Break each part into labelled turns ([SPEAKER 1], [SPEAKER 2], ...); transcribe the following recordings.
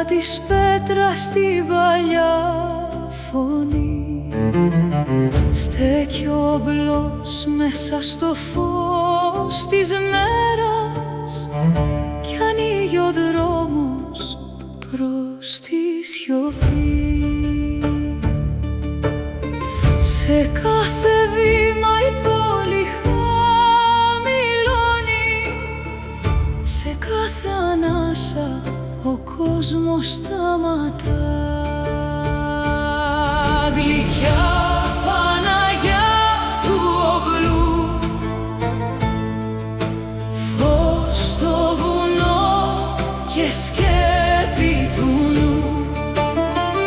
[SPEAKER 1] της πέτρας την παλιά φωνή. Στέκει ο όμπλος μέσα στο φως της μέρας κι ανοίγει ο δρόμος προς τη σιωπή. Σε κάθε βήμα η πόλη χαμηλώνει, σε κάθε ανάσα ο κόσμος σταματά. Γλυκιά Παναγιά του Ομπλού, φως στο βουνό και σκέπη του νου.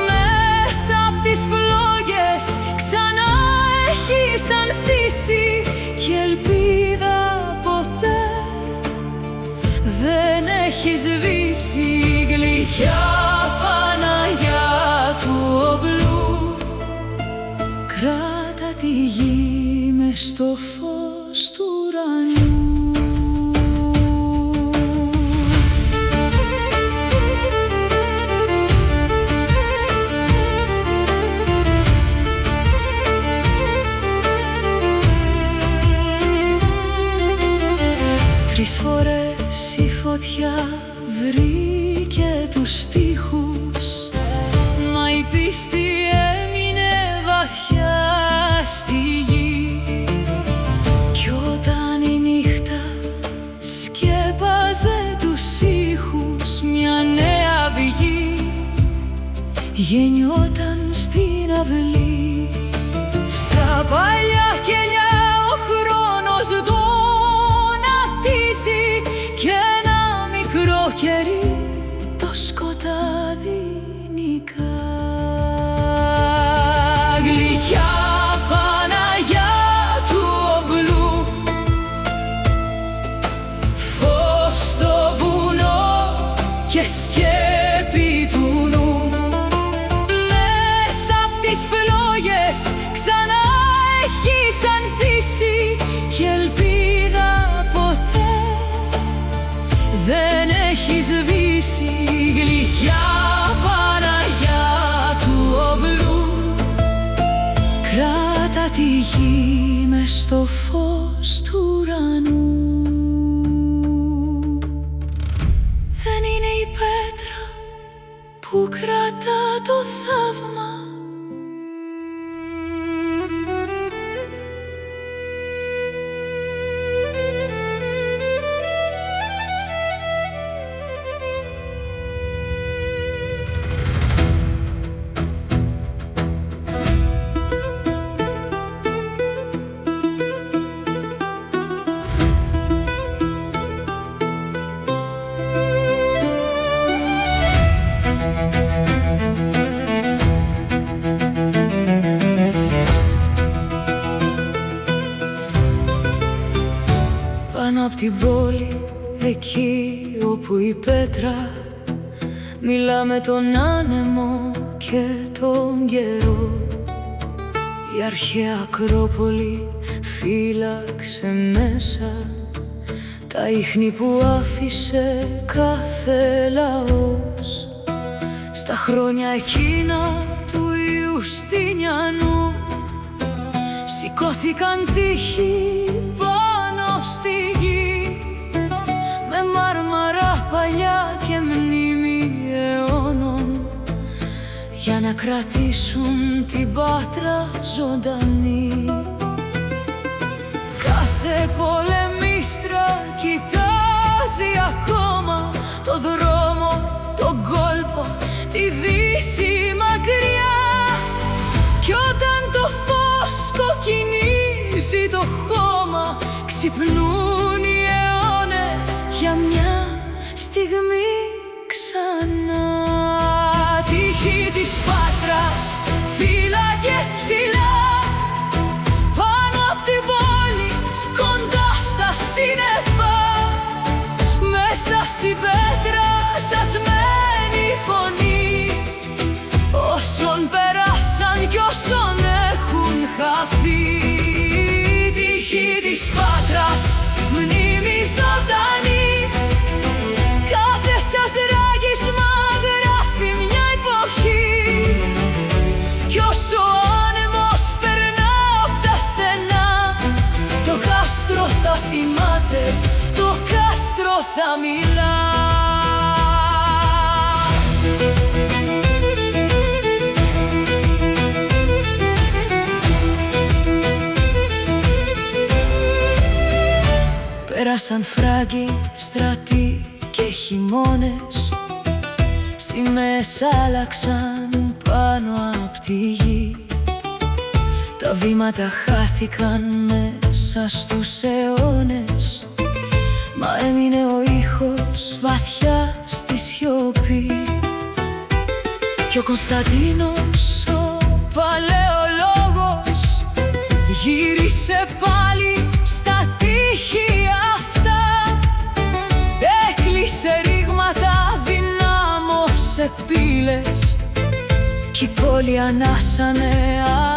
[SPEAKER 1] Μέσα απ' τις φλόγες ξανά έχεις ανθίσει κι ελπίδα ποτέ δεν έχει σβήσει. Γλυκιά Παναγιά του Ομπλού, κράτα τη γη μες στο φως του ουρανού. Τρεις φορές η φωτιά βρήκε τους στίχους, μα η πίστη έμεινε βαθιά στη γη. Κι όταν η νύχτα σκέπαζε τους ήχους, μια νέα αυγή γεννιόταν στην αυλή. Στα παλιά κελιά ο χρόνος γονατίζει κι ένα μικρό κερί το σκοτάδι νικά. Γλυκιά Παναγιά του Ομπλού, φως στο βουνό και σκέπη του νου. Μέσα απ' τις φλόγες ξανά έχεις ανθίσει κι ελπίδα ποτέ δεν έχει σβήσει. Γλυκιά Παναγιά του Ομπλού, κράτα τη γη μες στο φως του ουρανού. Δεν είναι η πέτρα που κρατά το θαύμα, πάνω απ' την πόλη, εκεί όπου η πέτρα μιλά με τον άνεμο και τον καιρό. Η αρχαία Ακρόπολη φύλαξε μέσα τα ίχνη που άφησε κάθε λαός. Στα χρόνια εκείνα του Ιουστινιανού σηκώθηκαν τείχοι πάνω στη γη, με μάρμαρα παλιά και μνήμη αιώνων, για να κρατήσουν την Πάτρα ζωντανή. Κάθε πολεμίστρα κοιτάζει ακόμα το δρόμο, τον κόλπο, τη δύση μακριά. Κι όταν το φως κοκκινίζει το χώμα, ξυπνούν οι αιώνες για μια στιγμή ξανά. Τύχη της Πάτρας, φύλακες ψηλά, πάνω απ' την πόλη, κοντά στα σύννεφα. Μέσα στην πέτρα σας μένει η φωνή όσων περάσαν κι όσων έχουν χαθεί. Τύχη της Πάτρας, μνήμη ζωντανή, κάθε θυμάται, το κάστρο θα μιλά. Πέρασαν φράγκοι, στρατοί και χειμώνες, σημαίες άλλαξαν πάνω απ' τη γη. Τα βήματα χάθηκαν μέσα στους αιώνες, μα έμεινε ο ήχος βαθιά στη σιωπή. Κι ο Κωνσταντίνος, ο παλαιολόγος, γύρισε πάλι στα τείχη αυτά. Έκλεισε ρήγματα, δυνάμωσε πύλες, κι η πόλη ανάσανε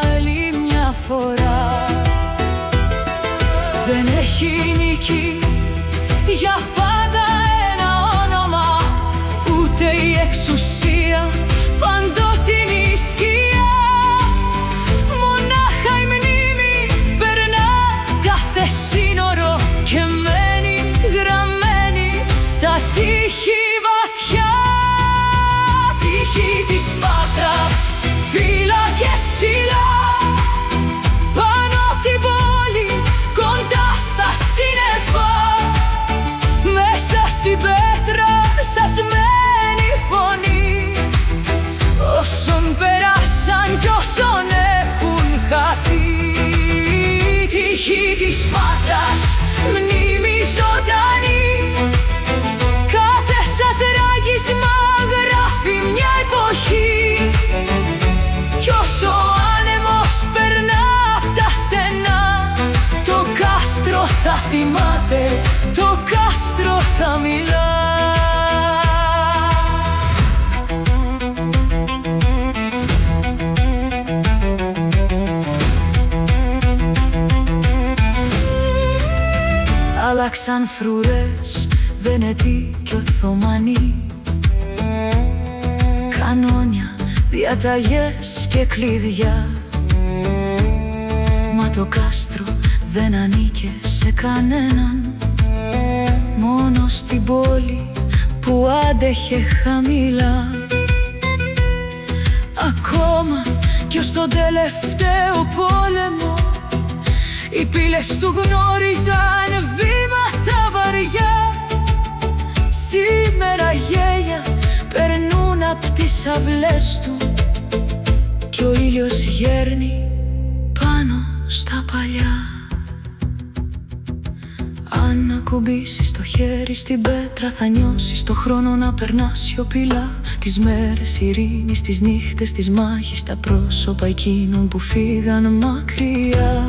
[SPEAKER 1] άλλη μια φορά. Δεν έχει νίκη για πάντα ένα όνομα, ούτε η εξουσία παντότινη σκιά. Μονάχα η μνήμη περνά κάθε σύνορο και μένει γραμμένη στα τείχη βαθιά. Τείχη της Πάτρας, φύλακες ψηλά, πάνω απ' την πόλη, κοντά στα σύννεφα. Μέσα στην πέτρα σασμένη φωνή όσων περάσαν κι όσων έχουν χαθεί. Τείχη της Πάτρας, μνήμη ζωντανή, κάθε σας ράγισμα γράφει μια εποχή. Κι όσο ο άνεμος περνά απ' τα στενά, το κάστρο θα θυμάται, το κάστρο θα μιλά. Άλλαξαν φρουρές, Βενετοί και Οθωμανοί, κανόνια, διαταγές και κλειδιά. Μα το κάστρο δεν ανήκε σε κανέναν, μόνο στην πόλη που άντεχε χαμηλά. Ακόμα κι ως τον τελευταίο πόλεμο οι πύλες του γνώριζαν βήματα βαριά. Σήμερα γέλια περνούν απ' τις αυλές του κι ο ήλιος γέρνει πάνω στα παλιά. Αν ακουμπήσεις το χέρι στην πέτρα θα νιώσεις το χρόνο να περνά σιωπηλά. Τις μέρες ειρήνης, τις νύχτες της μάχης, τα πρόσωπα εκείνων που φύγαν μακριά.